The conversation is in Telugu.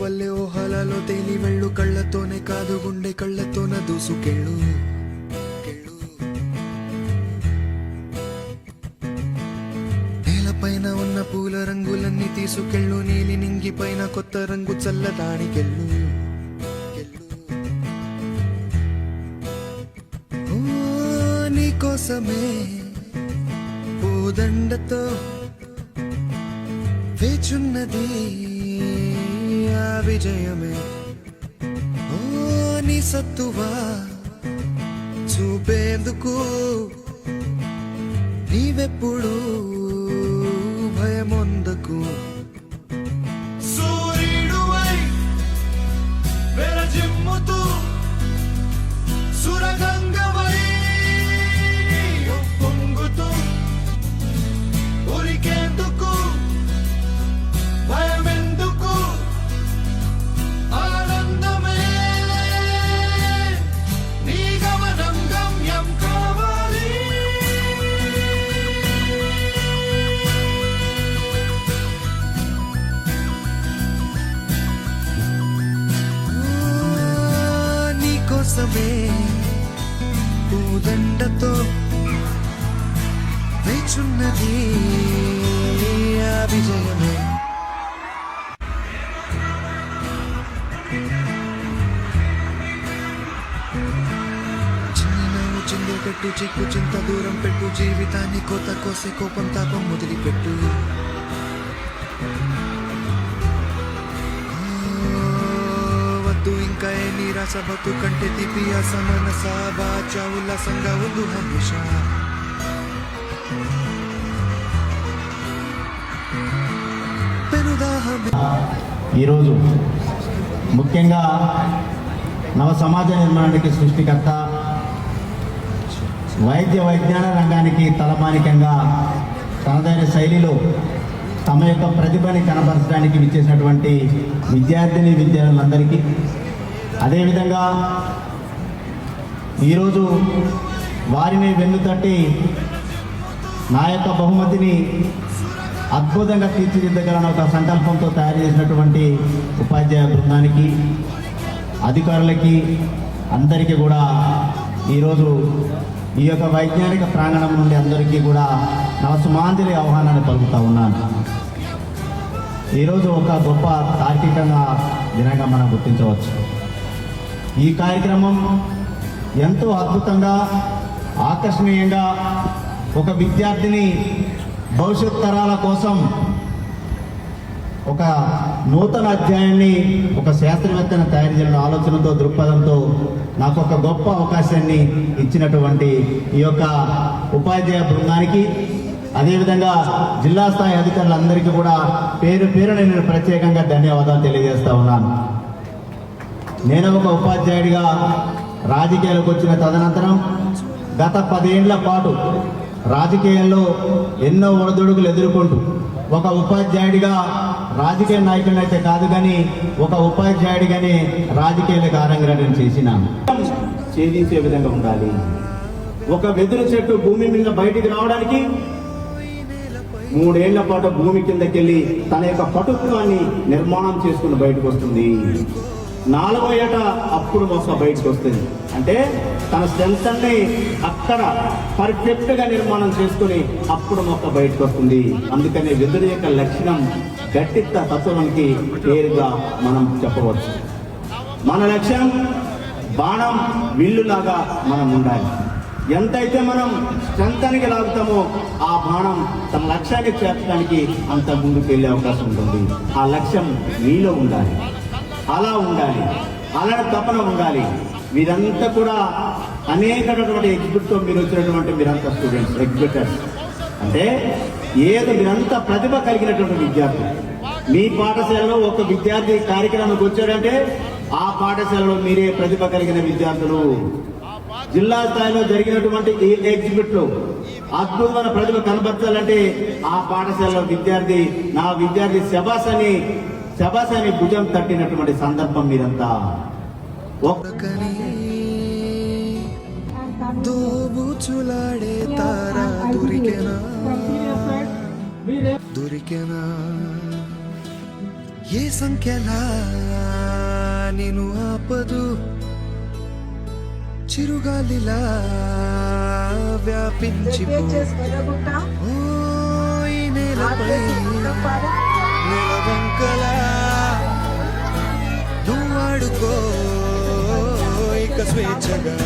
వల్లే ఓహలలో తేలి వెళ్ళు, కళ్ళతోనే కాదు గుండె కళ్ళతోన దూసుకెళ్ళు. నేలపైన ఉన్న పూల రంగులన్నీ తీసుకెళ్ళు, నీలి నింగి పైన కొత్త రంగు చల్లదానికెళ్ళు. నీకోసమే పూదండతో వేచున్నది ఆ విజయమే. ఓ నీ సత్తువా చూపేందుకు నీవెప్పుడు భయమొందకు. సూర్యుడువై వెరజిమ్ముతూ సురగంగవై పొంగుతూ ఉరికేందుకు భయమెందుకు, ఆనందమే నీ గమనం గమ్యం కావాలి. నీకోసమే పూదండతో వేచున్నది ఆ విజయమే. చిందే కట్టు చిక్కు చింత దూరం పెట్టు, జీవితాన్ని కోత కోసే కోపం తాపం మొదలుపెట్టు. వద్దు ఇంకా ఏ నిరాశ, బతు కంటే తీపి అసమన సాబాచా ఉల్లాసంగా ఉండు హమేషా. ఈరోజు ముఖ్యంగా నవ సమాజ నిర్మాణానికి సృష్టికర్త, వైజ్ఞాన రంగానికి తలమానికంగా తనదైన శైలిలో తమ యొక్క ప్రతిభని కనపరచడానికి విచ్చేసినటువంటి విద్యార్థులందరికీ, అదేవిధంగా ఈరోజు వారిని వెన్నుతట్టి నా యొక్క బహుమతిని అద్భుతంగా తీర్చిదిద్దగలన ఒక సంకల్పంతో తయారు చేసినటువంటి ఉపాధ్యాయ బృందానికి, అధికారులకి అందరికీ కూడా ఈరోజు ఈ యొక్క వైజ్ఞానిక ప్రాంగణం నుండి అందరికీ కూడా నవసుమాంజలి ఆహ్వానాన్ని పలుకుతూ ఉన్నాను. ఈరోజు ఒక గొప్ప తార్కికంగా దినంగా మనం గుర్తించవచ్చు. ఈ కార్యక్రమం ఎంతో అద్భుతంగా ఆకర్షణీయంగా ఒక విద్యార్థిని భవిష్యత్ తరాల కోసం ఒక నూతన అధ్యాయాన్ని ఒక శాస్త్రవేత్తను తయారు చేయడం ఆలోచనతో దృక్పథంతో నాకు ఒక గొప్ప అవకాశాన్ని ఇచ్చినటువంటి ఈ యొక్క ఉపాధ్యాయ బృందానికి, అదేవిధంగా జిల్లా స్థాయి అధికారులందరికీ కూడా పేరు పేరున నేను ప్రత్యేకంగా ధన్యవాదాలు తెలియజేస్తా ఉన్నాను. నేను ఒక ఉపాధ్యాయుడిగా రాజకీయాలకు వచ్చిన తదనంతరం గత 10 ఏళ్ల పాటు రాజకీయాల్లో ఎన్నో ఒడిదుడుకులు ఎదుర్కొంటూ ఒక ఉపాధ్యాయుడిగా రాజకీయ నాయకుడిని అయితే కాదు కానీ ఒక ఉపాధ్యాయుడిగానే రాజకీయాలకు ఆరంగేట్రం చేసినాను. ఛేదించే విధంగా ఉండాలి. ఒక వెదురు చెట్టు భూమి మీద బయటికి రావడానికి 3 ఏళ్ల పాటు భూమి కిందకెళ్ళి తన యొక్క పటుత్వాన్ని నిర్మాణం చేసుకుని బయటకు వస్తుంది. 4వ ఏట అప్పుడు మొక్క బయటకు వస్తుంది. అంటే తన స్ట్రెంగ్త్ని అక్కడ పర్ఫెక్ట్గా నిర్మాణం చేసుకుని అప్పుడు మొక్క బయటకు వస్తుంది. అందుకనే వెదురు యొక్క లక్షణం గట్టిత్త తత్వానికి పేరుగా మనం చెప్పవచ్చు. మన లక్ష్యం బాణం విల్లులాగా మనం ఉండాలి. ఎంతైతే మనం స్ట్రెంగ్త్కి లాగుతామో ఆ బాణం తన లక్ష్యాన్ని చేర్చడానికి అంత ముందుకు వెళ్ళే అవకాశం ఉంటుంది. ఆ లక్ష్యం మీలో ఉండాలి, అలా ఉండాలి, అలాంటి తపన ఉండాలి. మీరంతా కూడా అనేకటువంటి ఎగ్జిబిట్తో మీరు వచ్చినటువంటి మీరంతా స్టూడెంట్స్, ఎగ్జిబిటర్స్ అంటే ఏదో మీరంతా ప్రతిభ కలిగినటువంటి విద్యార్థులు. మీ పాఠశాలలో ఒక విద్యార్థి కార్యక్రమానికి వచ్చాడంటే ఆ పాఠశాలలో మీరే ప్రతిభ కలిగిన విద్యార్థులు. జిల్లా స్థాయిలో జరిగినటువంటి ఈ ఎగ్జిబిట్లో అద్భుతమైన ప్రతిభ కనబర్చాలంటే ఆ పాఠశాలలో విద్యార్థి నా విద్యార్థి శబాస్ అని భుజం తట్టినటువంటి సందర్భం మీరంతా. దోబుచులాడే తారా దొరికెనా ఏ సంఖ్యలా నేను ఆపదు చిరుగాలిలా వ్యాపించిపో ఓ ఈ నేలపై నెలవంకలా నువ్వు ఆడుకో ఇక స్వేచ్ఛగా